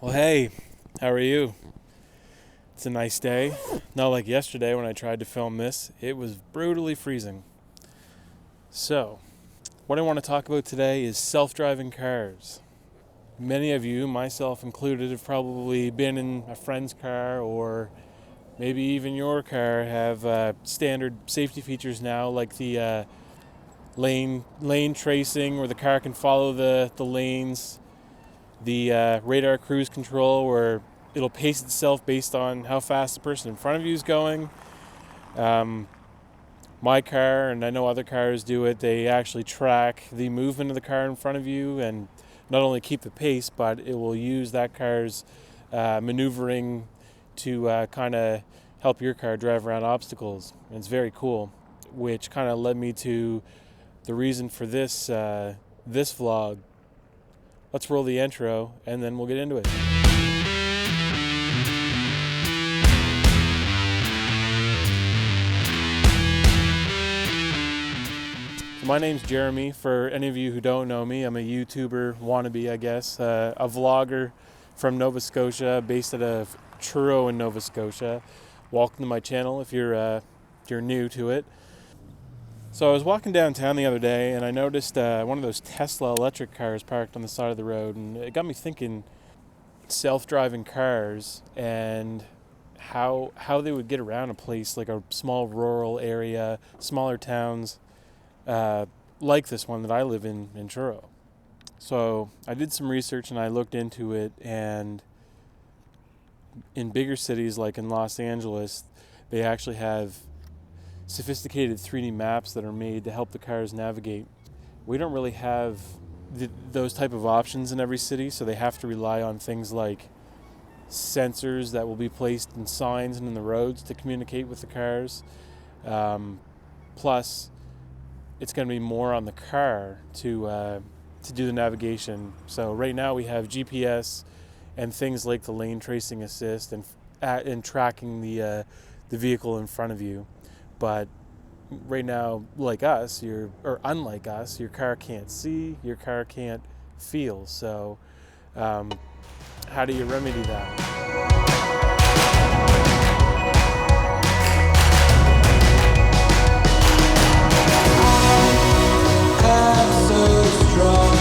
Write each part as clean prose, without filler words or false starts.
Well, hey, how are you? It's a nice day. Not like yesterday when I tried to film this. It was brutally freezing. So, what I want to talk about today is self-driving cars. Many of you, myself included, have probably been in a friend's car or maybe even your car have standard safety features now, like the lane tracing where the car can follow the lanes, the radar cruise control where it'll pace itself based on how fast the person in front of you is going. My car, and I know other cars do it, they actually track the movement of the car in front of you and not only keep the pace, but it will use that car's maneuvering to kind of help your car drive around obstacles. And it's very cool, which kind of led me to the reason for this vlog. Let's roll the intro and then we'll get into it. So my name's Jeremy. For any of you who don't know me, I'm a YouTuber wannabe, I guess, a vlogger from Nova Scotia, based out of Truro in Nova Scotia. Welcome to my channel if you're new to it. So I was walking downtown the other day and I noticed one of those Tesla electric cars parked on the side of the road, and it got me thinking self-driving cars and how they would get around a place like a small rural area, smaller towns like this one that I live in Truro. So I did some research and I looked into it, and in bigger cities like in Los Angeles, they actually have sophisticated 3D maps that are made to help the cars navigate. We don't really have those type of options in every city, so they have to rely on things like sensors that will be placed in signs and in the roads to communicate with the cars. Plus, it's going to be more on the car to do the navigation. So right now we have GPS and things like the lane tracing assist and tracking the vehicle in front of you. But right now, unlike us, your car can't see, your car can't feel. So how do you remedy that? I'm so strong,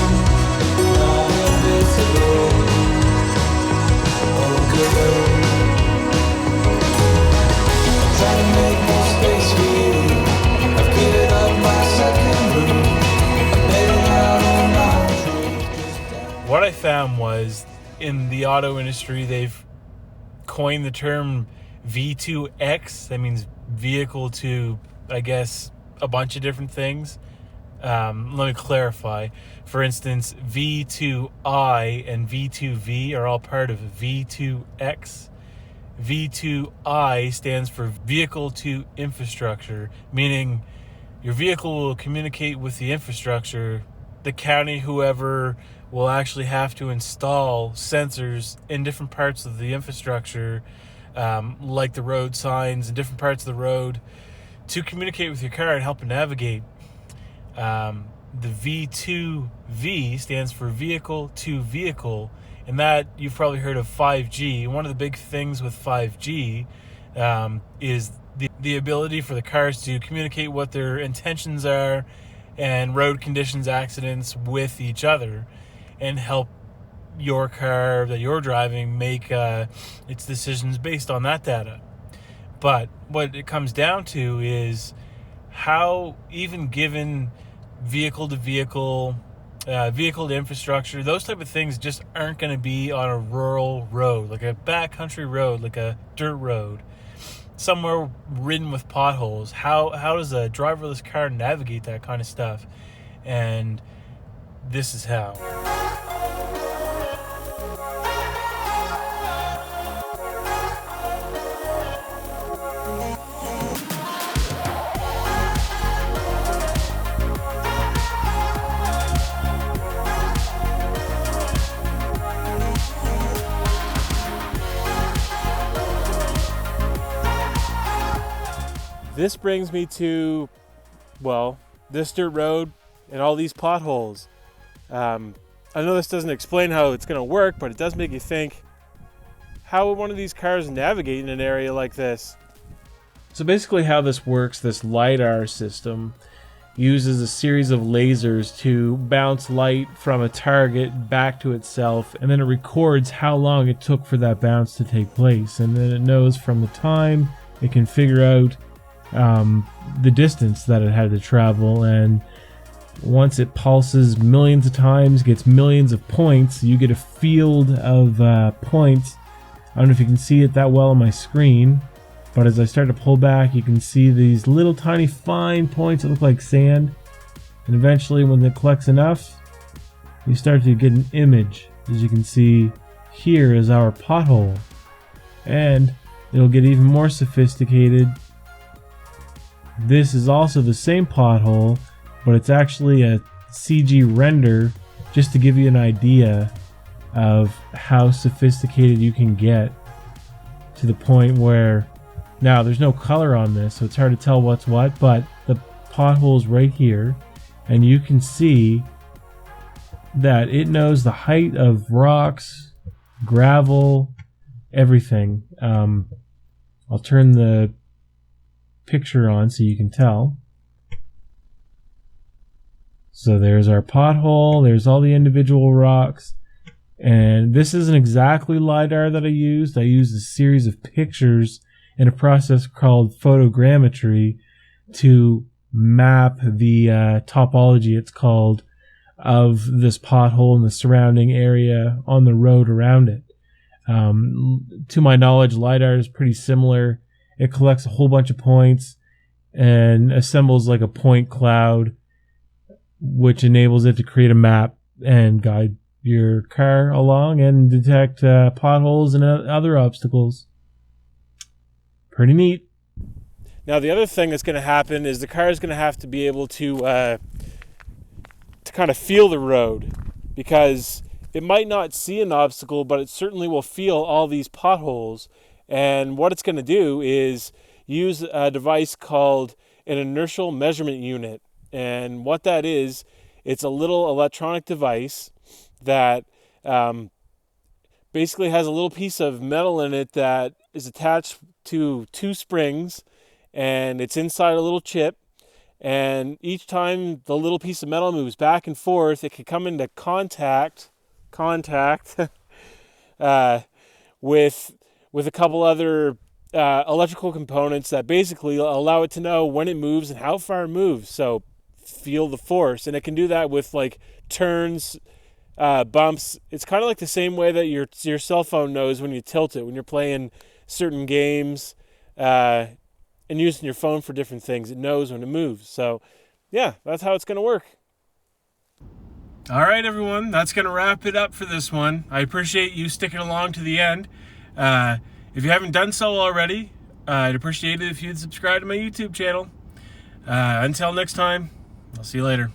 not invincible. Oh, good. I'm trying to make more space for you. I've cleared up my second room. I'm laying out on my. What I found was, in the auto industry, they've coined the term V2X. That means vehicle to, I guess, a bunch of different things. Let me clarify. For instance, V2I and V2V are all part of V2X. V2I stands for vehicle to infrastructure, meaning your vehicle will communicate with the infrastructure. The county, whoever, will actually have to install sensors in different parts of the infrastructure, like the road signs and different parts of the road, to communicate with your car and help it navigate. The V2V stands for vehicle to vehicle, and that you've probably heard of 5G. One of the big things with 5G is the ability for the cars to communicate what their intentions are and road conditions, accidents with each other, and help your car that you're driving make its decisions based on that data. But what it comes down to is how, even given vehicle to vehicle, vehicle to infrastructure, those type of things just aren't going to be on a rural road, like a backcountry road, like a dirt road, somewhere ridden with potholes. How does a driverless car navigate that kind of stuff? And this is how. This brings me to, well, this dirt road and all these potholes. I know this doesn't explain how it's going to work, but it does make you think, how would one of these cars navigate in an area like this? So basically how this works, this LiDAR system uses a series of lasers to bounce light from a target back to itself, and then it records how long it took for that bounce to take place, and then it knows from the time it can figure out the distance that it had to travel. And once it pulses millions of times, gets millions of points, you get a field of points. I don't know if you can see it that well on my screen, but as I start to pull back, you can see these little tiny fine points that look like sand. And eventually, when it collects enough, you start to get an image. As you can see, here is our pothole. And it'll get even more sophisticated. This is also the same pothole, but it's actually a CG render, just to give you an idea of how sophisticated you can get, to the point where now there's no color on this, so it's hard to tell what's what, but the pothole's right here, and you can see that it knows the height of rocks, gravel, everything. I'll turn the picture on so you can tell. So there's our pothole, there's all the individual rocks, and this isn't exactly LiDAR that I used. I used a series of pictures in a process called photogrammetry to map the topology, it's called, of this pothole and the surrounding area on the road around it. To my knowledge, LiDAR is pretty similar. It collects a whole bunch of points and assembles like a point cloud, which enables it to create a map and guide your car along and detect potholes and other obstacles. Pretty neat. Now, the other thing that's going to happen is the car is going to have to be able to kind of feel the road, because it might not see an obstacle, but it certainly will feel all these potholes. And what it's going to do is use a device called an inertial measurement unit. And what that is, it's a little electronic device that basically has a little piece of metal in it that is attached to two springs, and it's inside a little chip. And each time the little piece of metal moves back and forth, it can come into contact with a couple other electrical components that basically allow it to know when it moves and how far it moves. So feel the force, and it can do that with like turns, bumps. It's kind of like the same way that your cell phone knows when you tilt it when you're playing certain games and using your phone for different things. It knows when it moves. So yeah, that's how it's going to work. All right, everyone, that's going to wrap it up for this one. I appreciate you sticking along to the end. If you haven't done so already, I'd appreciate it if you'd subscribe to my YouTube channel. Until next time, I'll see you later.